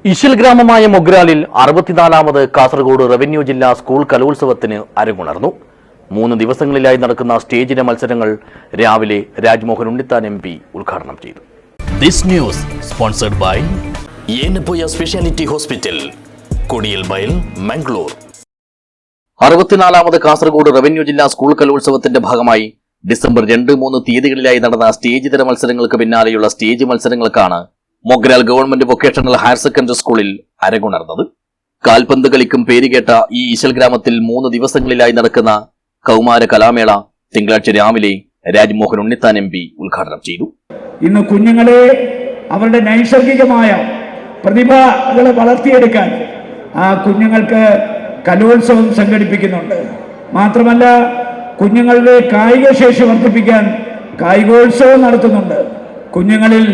ഇശൽ ഗ്രാമമായ മൊഗ്രാലിൽ 64ാമത് കാസർഗോഡ് റവന്യൂ ജില്ലാ സ്കൂൾ കലോത്സവത്തിന് അരങ്ങുണർന്നു. 3 ദിവസങ്ങളിലായി നടക്കുന്ന സ്റ്റേജിലെ മത്സരങ്ങൾ രാവിലെ രാജ്മോഹൻ ഉണ്ണിത്താൻ MP ഉദ്ഘാടനം ചെയ്തു. This news sponsored by Yenepoya speciality hospital, Kodialbail, Mangalore. 64ാമത് കാസർഗോഡ് റവന്യൂ ജില്ലാ സ്കൂൾ കലോത്സവത്തിന്റെ ഭാഗമായി ഡിസംബർ 2-3 തീയതികളിലായി നടന്ന സ്റ്റേജ് തര മത്സരങ്ങൾക്ക് പിന്നാലെയുള്ള സ്റ്റേജ് മത്സരങ്ങൾക്കാണ് Mogral government vocational higher secondary സ്കൂളിൽ അരങ്ങുണർന്നത്. കാൽപന്ത് കളിക്കും പേരുകേട്ട ഈ ഇശൽ ഗ്രാമത്തിൽ 3 ദിവസങ്ങളിലായി നടക്കുന്ന കൗമാര കലാമേള തിങ്കളാഴ്ച രാവിലെ രാജ്മോഹൻ ഉണ്ണിത്താൻ MP ഉദ്ഘാടനം ചെയ്തു. ഇന്ന് കുഞ്ഞുങ്ങളെ അവരുടെ നൈസർഗികമായ പ്രതിഭകളെ വളർത്തിയെടുക്കാൻ ആ കുഞ്ഞുങ്ങൾക്ക് കലോത്സവം സംഘടിപ്പിക്കുന്നുണ്ട്. മാത്രമല്ല, കുഞ്ഞുങ്ങളുടെ കായിക ശേഷി വർദ്ധിപ്പിക്കാൻ കായികോത്സവം നടത്തുന്നുണ്ട്. കുഞ്ഞുങ്ങളിൽ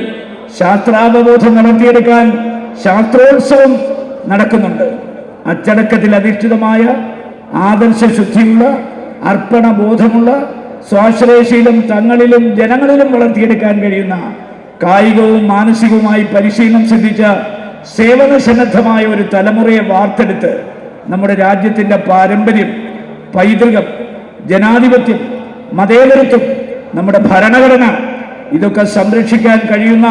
ശാസ്ത്രാവബോധം വളർത്തിയെടുക്കാൻ ശാസ്ത്രോത്സവം നടക്കുന്നുണ്ട്. അച്ചടക്കത്തിൽ അധിഷ്ഠിതമായ ആദർശശുദ്ധിയുള്ള അർപ്പണബോധമുള്ള സ്വാശ്രയശീലം തങ്ങളിലും ജനങ്ങളിലും വളർത്തിയെടുക്കാൻ കഴിയുന്ന കായികവും മാനസികവുമായി പരിശീലനം സിദ്ധിച്ച സേവനസന്നദ്ധമായ ഒരു തലമുറയെ വാർത്തെടുത്ത് നമ്മുടെ രാജ്യത്തിൻ്റെ പാരമ്പര്യം, പൈതൃകം, ജനാധിപത്യം, മതേതരത്വം, നമ്മുടെ ഭരണഘടന ഇതൊക്കെ സംരക്ഷിക്കാൻ കഴിയുന്ന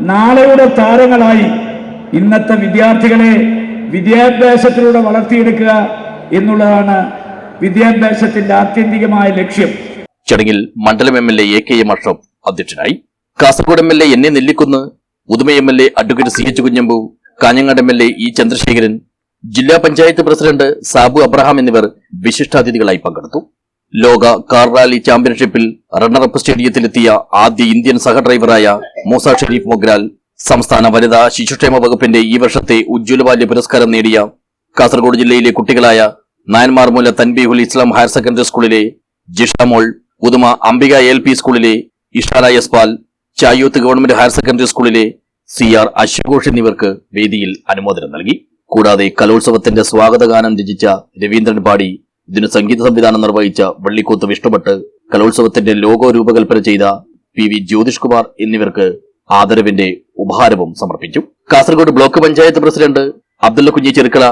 നാളെയുടെ താരങ്ങളായി ഇന്നത്തെ വിദ്യാർത്ഥികളെ വിദ്യാഭ്യാസത്തിലൂടെ വളർത്തിയെടുക്കുക എന്നുള്ളതാണ് വിദ്യാഭ്യാസത്തിന്റെ ആത്യന്തികമായ ലക്ഷ്യം. ചടങ്ങിൽ മണ്ഡലം MLA AKM അഷ്റഫ് അധ്യക്ഷനായി. Kasaragod MLA NA Nellikkunnu, Uduma MLA advocate CH Kunhambu, Kanhangad MLA E Chandrasekharan, ജില്ലാ പഞ്ചായത്ത് പ്രസിഡന്റ് സാബു അബ്രഹാം എന്നിവർ വിശിഷ്ടാതിഥികളായി പങ്കെടുത്തു. ലോക കാർ റാലി ചാമ്പ്യൻഷിപ്പിൽ റണ്ണറപ്പ് സ്റ്റേഡിയത്തിലെത്തിയ ആദ്യ ഇന്ത്യൻ സഹ ഡ്രൈവറായ മൂസ ഷെരീഫ് മൊഗ്രാൽ, സംസ്ഥാന വനിതാ ശിശുക്ഷേമ വകുപ്പിന്റെ ഈ വർഷത്തെ ഉജ്ജ്വലബാല്യ പുരസ്കാരം നേടിയ കാസർഗോഡ് ജില്ലയിലെ കുട്ടികളായ നായന്മാർമൂല തൻബീഹുൽ ഇസ്ലാം ഹയർ സെക്കൻഡറി സ്കൂളിലെ ജിഷാമോൾ, ഉദുമ അംബിക LP സ്കൂളിലെ ഇഷാല യസ്പാൽ, ചായൂത്ത് ഗവൺമെന്റ് ഹയർ സെക്കൻഡറി സ്കൂളിലെ CR അശ്വഘോഷ് എന്നിവർക്ക് വേദിയിൽ അനുമോദനം നൽകി. കൂടാതെ കലോത്സവത്തിന്റെ സ്വാഗതഗാനം രചിച്ച രവീന്ദ്രൻ പാടി, ഇതിന് സംഗീത സംവിധാനം നിർവഹിച്ച വള്ളിക്കൂത്ത് വിഷ്ണുഭട്ട്, കലോത്സവത്തിന്റെ ലോഗോ രൂപകൽപ്പന ചെയ്ത PV ജ്യോതിഷ് കുമാർ എന്നിവർക്ക് ആദരവിന്റെ ഉപഹാരവും സമർപ്പിച്ചു. കാസർഗോഡ് ബ്ലോക്ക് പഞ്ചായത്ത് പ്രസിഡന്റ് അബ്ദുള്ള കുഞ്ഞി ചെറുക്കള,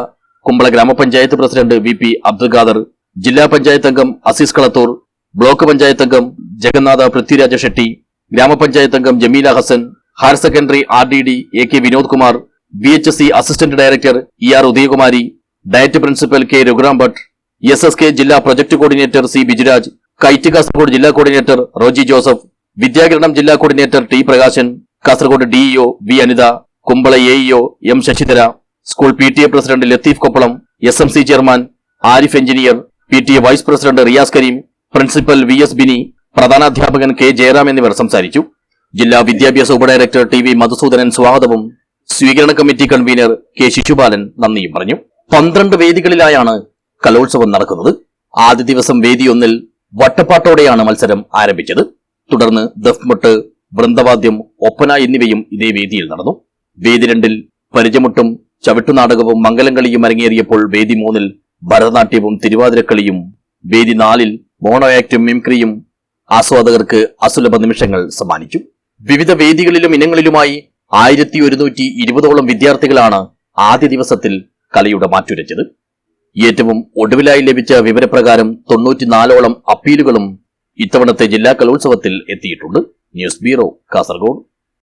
കുമ്പള ഗ്രാമപഞ്ചായത്ത് പ്രസിഡന്റ് VP അബ്ദുൽ ഖാദർ, ജില്ലാ പഞ്ചായത്ത് അംഗം അസീസ് കളത്തൂർ, ബ്ലോക്ക് പഞ്ചായത്ത് അംഗം ജഗന്നാഥ പൃഥ്വിരാജ ഷെട്ടി, ഗ്രാമപഞ്ചായത്ത് അംഗം Jameela Hasan, higher secondary RDD AK Vinod Kumar, VHSC assistant director ER Udayakumari, diet principal K Raghuram Bhat, SSK ജില്ലാ project coordinator C Bijuraj, kite Kasaragod ജില്ലാ കോർഡിനേറ്റർ റോജി ജോസഫ്, വിദ്യാകിരണം ജില്ലാ coordinator T Prakashan, Kasaragod DEO V Anitha, Kumbla AEO M Sasidhara, school PTA president Latheef Koppalam, SMC chairman Arif engineer, PTA vice president Riyas Kareem, principal VS Bini, പ്രധാനാധ്യാപകൻ K Jayaram എന്നിവർ സംസാരിച്ചു. ജില്ലാ വിദ്യാഭ്യാസ ഉപഡയറക്ടർ TV Madhusoodanan സ്വാഗതവും സ്വീകരണ കമ്മിറ്റി കൺവീനർ K ശിശുപാലൻ നന്ദിയും പറഞ്ഞു. 12 വേദികളിലായാണ് കലോത്സവം നടക്കുന്നത്. ആദ്യ ദിവസം വേദി 1-ൽ വട്ടപ്പാട്ടോടെയാണ് മത്സരം ആരംഭിച്ചത്. തുടർന്ന് ദഫ്മുട്ട്, വൃന്ദവാദ്യം, ഒപ്പന എന്നിവയും ഇതേ വേദിയിൽ നടന്നു. വേദി 2-ൽ പരിചമുട്ടും ചവിട്ടുനാടകവും മംഗലംകളിയും അരങ്ങേറിയപ്പോൾ വേദി 3-ൽ ഭരതനാട്യവും തിരുവാതിരക്കളിയും, വേദി 4-ൽ മോണോ ആക്ടും മിംക്രിയും ആസ്വാദകർക്ക് അസുലഭ നിമിഷങ്ങൾ സമ്മാനിച്ചു. വിവിധ വേദികളിലും ഇനങ്ങളിലുമായി 1120ഓളം വിദ്യാർത്ഥികളാണ് ആദ്യ ദിവസത്തിൽ കലയുടെ മാറ്റുരച്ചത്. ഏറ്റവും ഒടുവിലായി ലഭിച്ച വിവരപ്രകാരം 94ഓളം അപ്പീലുകളും ഇത്തവണത്തെ ജില്ലാ കലോത്സവത്തിൽ എത്തിയിട്ടുണ്ട്. News bureau, Kasaragod.